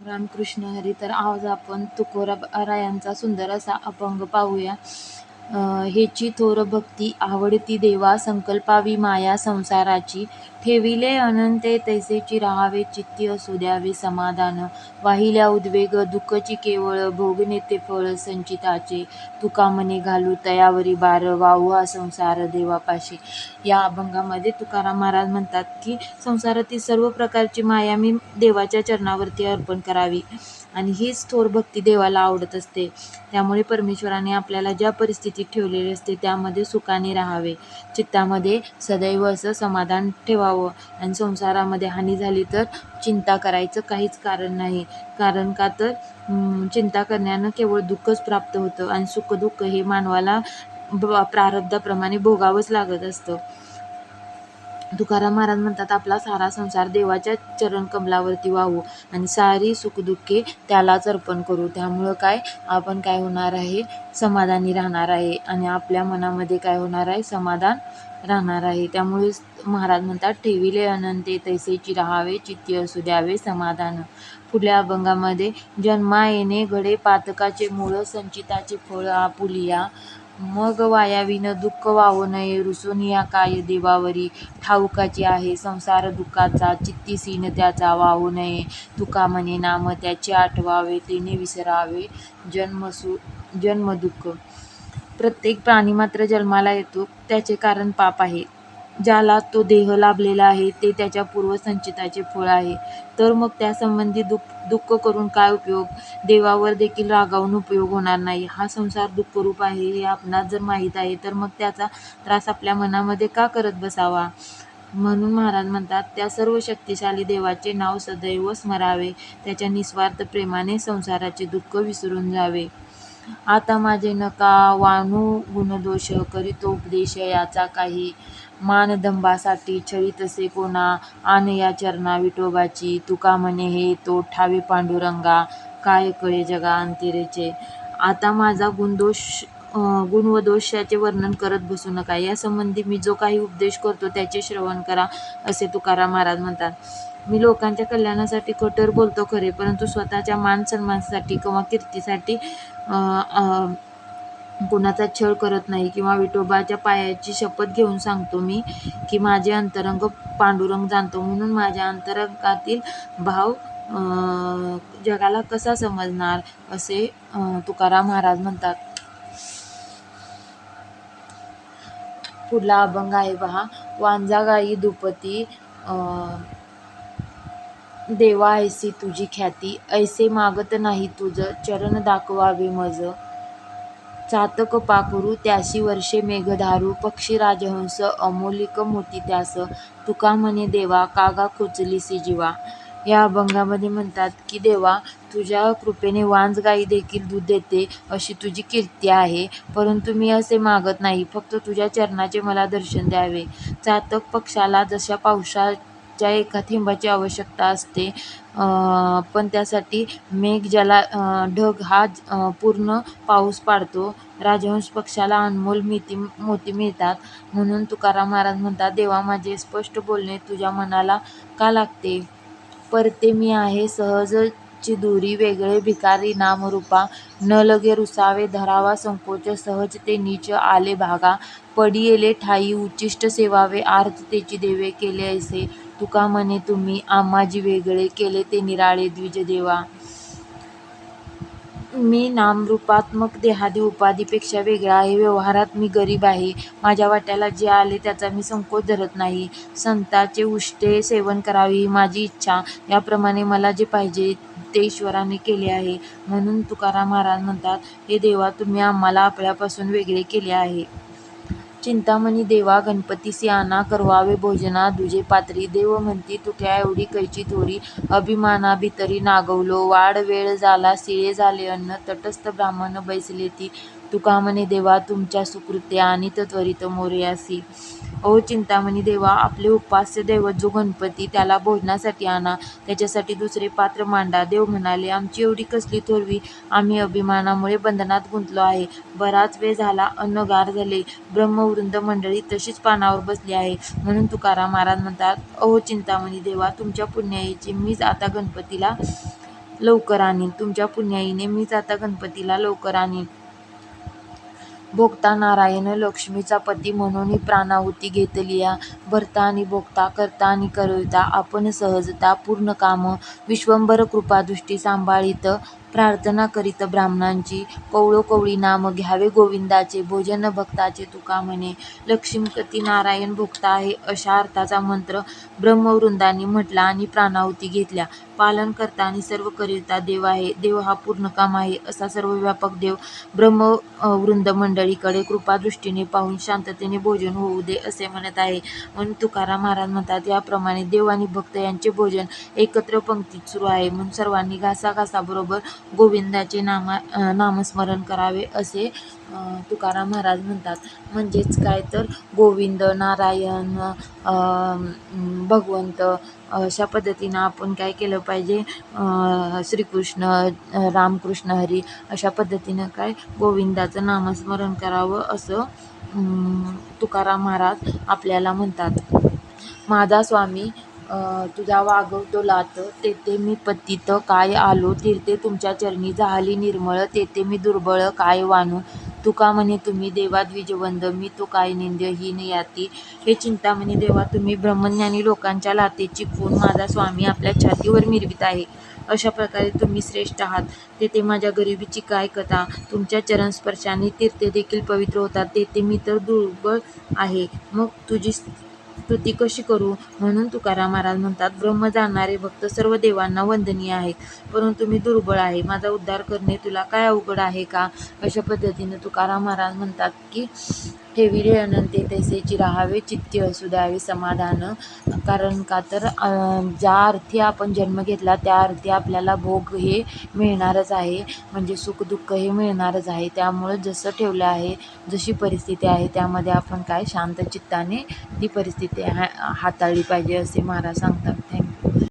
रामकृष्ण हरी. तर आज आपण तुकोरायांचा सुंदर असा अभंग पाहूया. हेची थोर भक्ती आवडती देवा, संकल्पावी माया संसाराची. ठेविले अनंते तैसेची राहावे, चित्ती असू द्यावे समाधान. वाहिल्या उद्वेग दुःखची केवळ, भोगणे ते फळ संचिताचे. तुका मने घालू तयावरी बार, वाहू हा संसार देवापाशी. या अभंगामध्ये तुकाराम महाराज म्हणतात की संसारातील सर्व प्रकारची माया मी देवाच्या चरणावरती अर्पण करावी, आणि हीच थोर भक्ती देवाला आवडत असते. त्यामुळे परमेश्वराने आपल्याला ज्या परिस्थितीत ठेवलेले असते त्यामध्ये सुखाने राहावे, चित्तामध्ये सदैव असं समाधान ठेवावं. आणि संसारामध्ये हानी झाली तर चिंता करायचं काहीच कारण नाही. कारण का तर चिंता करण्यानं केवळ दुःखच प्राप्त होतं, आणि सुखदुःख हे मानवाला प्रारब्धाप्रमाणे भोगावंच लागत असतं. तुकाराम महाराज म्हणतात, आपला सारा संसार देवाच्या चरण कमलावरती वाहू आणि सारी सुखदुःखे त्यालाच अर्पण करू. त्यामुळं आपण काय होणार आहे, समाधानी राहणार आहे, आणि आपल्या मनामध्ये काय होणार आहे, समाधान राहणार आहे. त्यामुळे महाराज म्हणतात, ठेविले अनंते तैसेची राहावे, चित्ती असू द्यावे समाधान. पुढल्या अभंगामध्ये, जन्मा येणे घडे पातकाचे मूळ, संचिताचे फळ आपुलिया. मग वायाविन दुःख वाहू नये, रुसून या काय देवावरी. ठाऊकाची आहे संसार दुःखाचा, चित्ती सीन त्याचा वाहू नये. तुका म्हणे नाम त्याचे आठवावे, तेने विसरावे जन्मदुःख. प्रत्येक प्राणी मात्र जन्माला येतो त्याचे कारण पाप आहे. ज्याला तो देह लाभलेला आहे ते त्याच्या पूर्वसंचिताचे फळ आहे. तर मग त्यासंबंधी दुःख करून काय उपयोग? देवावर देखील रागावून उपयोग होणार नाही. हा संसार दुःखरूप आहे हे आपणास जर माहीत आहे तर मग त्याचा त्रास आपल्या मनामध्ये का करत बसावा? म्हणून महाराज म्हणतात, त्या सर्व शक्तिशाली देवाचे नाव सदैव स्मरावे, त्याच्या निस्वार्थ प्रेमाने संसाराचे दुःख विसरून जावे. आता माझे नका वानू गुणदोष, करीतो उपदेश याचा काही. मानदंभासाठी छळीतसे कोणा, आन या चरणा विठोबाची. तुका म्हणे हे तो ठावे पांडुरंगा, काय कळे जगा अंतिरेचे. आता माझा गुण व दोष याचे वर्णन करत बसू नका. यासंबंधी मी जो काही उपदेश करतो त्याचे श्रवण करा, असे तुकाराम महाराज म्हणतात. मी लोकांच्या कल्याणासाठी कठोर बोलतो खरे, परंतु स्वतःच्या मान सन्मानासाठी किंवा कीर्तीसाठी कुणाचा छळ करत नाही. किंवा विठोबाच्या पायाची शपथ घेऊन सांगतो मी की माझे अंतरंग पांडुरंग जाणतो, म्हणून माझ्या अंतरंगातील भाव जगाला कसा समजणार, असे तुकाराम महाराज म्हणतात. पुढला अभंग आहे पहा. वांजा गाई दुपती, देवा ऐसी तुझी ख्याती. ऐसे मागत नाही तुझ, चरण दाखवावे मज. चातक पाखरू त्याशी वर्षे मेघधारू, पक्षी राजहंस अमोलिक मोती त्यास. तुका म्हणे देवा कागा खोचलीसी जीवा. या अभंगामध्ये म्हणतात की देवा, तुझ्या कृपेने वांज गाई देखील दूध देते अशी तुझी कीर्ती आहे, परंतु मी असे मागत नाही, फक्त तुझ्या चरणाचे मला दर्शन द्यावे. चातक पक्षाला जशा पावसाच्या एका थेंबाची आवश्यकता असते, पण त्यासाठी मेघ ज्याला ढग हा पूर्ण पाऊस पाडतो, राजहंस पक्षाला अनमोल मोती मिळतात. म्हणून तुकाराम महाराज म्हणतात, देवा माझे स्पष्ट बोलणे तुझ्या मनाला का लागते? परते मी आहे सहजची दूरी, वेगळे भिकारी नामरूपा. न लगे रुसावे धरावा संकोच, सहज ते नीच आले भागा. पडियेले ठाई उच्चिष्ट सेवावे, आर्ततेची देवे केले ऐसे. तुका म्हणे तुम्ही आम्हाजी वेगळे, केले ते निराळे द्विज देवा. मी नामरूपात्मक देहादी उपाधीपेक्षा वेगळा आहे. व्यवहारात मी गरीब आहे. माझ्या वाट्याला जे आले त्याचा मी संकोच धरत नाही. संतांचे उष्टे सेवन करावे ही माझी इच्छा. याप्रमाणे मला जे पाहिजे ते ईश्वराने केले आहे. म्हणून तुकाराम महाराज म्हणतात, हे देवा, तुम्ही आम्हाला आपल्यापासून वेगळे केले आहे. चिंतामणी देवा गणपतीसी आणा, करवावे भोजना दुजे पात्री. देव म्हणती तुक्या एवढी कैची थोरी, अभिमाना भितरी नागवलो. वाढ वेळ झाला सिळे झाले अन्न, तटस्थ ब्राह्मण बैसले ती. तुका म्हणे देवा तुमच्या सुकृत्या, आणीत त्वरित मोरयासी. ओ चिंतामणी देवा, आपले उपास्य दैवत जो गणपती, त्याला भोजनासाठी आणा, त्याच्यासाठी दुसरे पात्र मांडा. देव म्हणाले, आमची एवढी कसली थोरवी, आम्ही अभिमानामुळे बंधनात गुंतलो आहे. बराच वेळ झाला अन्न गार झाले, ब्रह्मवृंद मंडळी तशीच पानावर बसली आहे. म्हणून तुकाराम महाराज म्हणतात, अहो चिंतामणी देवा, तुमच्या पुण्याईची मीच आता गणपतीला लवकर आणीन, तुमच्या पुण्याईने मीच आता गणपतीला लवकर आणीन. भोगता नारायण लक्ष्मीचा पती म्हणून प्राणाहुती घेतलिया. भरता आणि भोगता करता आणि करविता आपण सहजता पूर्ण काम. विश्वंभर कृपादृष्टी सांभाळीत प्रार्थना करीत ब्राह्मणांची. कवळोकवळी नाम घ्यावे गोविंदाचे भोजन भक्ताचे तुका म्हणे. लक्ष्मीपती नारायण भोगता आहे अशा अर्थाचा मंत्र ब्रह्मवृंदांनी म्हटला आणि प्राणाहुती घेतल्या. पालन करता आणि सर्व करिता देव आहे. देव हा पूर्णकाम आहे असा सर्वव्यापक देव ब्रह्मवृंद मंडळीकडे कृपादृष्टीने पाहून शांततेने भोजन होऊ दे असे म्हणत आहे. म्हणून तुकाराम महाराज म्हणतात, याप्रमाणे देव आणि भक्त यांचे भोजन एकत्र पंक्तीत सुरू आहे. म्हणून सर्वांनी घासाघासाबरोबर गोविंदाचे नामस्मरण करावे असे तुकाराम महाराज म्हणतात. म्हणजेच काय तर गोविंद, नारायण, भगवंत अशा पद्धतीनं आपण काय केलं पाहिजे, श्रीकृष्ण, रामकृष्ण हरी अशा पद्धतीनं काय गोविंदाचं नामस्मरण करावं असं तुकाराम महाराज आपल्याला म्हणतात. माझा स्वामी तुझा वागवतो लात, तेथे मी पतित काय आलो, तीर्थे तुमच्या चरणी झाली निर्मळ, तेथे मी दुर्बळ काय वानू. तुका म्हणे तुम्ही देवा द्विजवंद, मी तो काय निंद्य हीन याती. हे चिंतामणी देवा, तुम्ही ब्रह्मज्ञानी लोकांच्या लाथेची खूण माझा स्वामी आपल्या छातीवर मिरवित आहे. अशा प्रकारे तुम्ही श्रेष्ठ आहात. तेथे माझ्या गरिबीची काय कथा. तुमच्या चरणस्पर्शाने तीर्थे देखील पवित्र होतात, तेथे मी तर दुर्बळ आहे. मग तुझी स्तुती कशी करू. म्हणून तुकाराम महाराज म्हणतात, ब्रह्म जाणणारे भक्त सर्व देवांना वंदनीय आहेत, परंतु मी दुर्बळ आहे. माझा उद्धार करणे तुला काय अवघड आहे का. अशा पद्धतीने तुकाराम महाराज म्हणतात की ठेविले अनंते तैसेची राहावे, चित्ती असू द्यावे समाधान. कारण का तर ज्या अर्थी आपण जन्म घेतला त्या अर्थी आपल्याला भोग हे मिळणारच आहे, म्हणजे सुखदुःख हे मिळणारच आहे. त्यामुळं जसं ठेवलं आहे, जशी परिस्थिती आहे त्यामध्ये आपण काय शांत चित्ताने ती परिस्थिती हाताळली पाहिजे असे महाराज सांगतात. थँक्यू.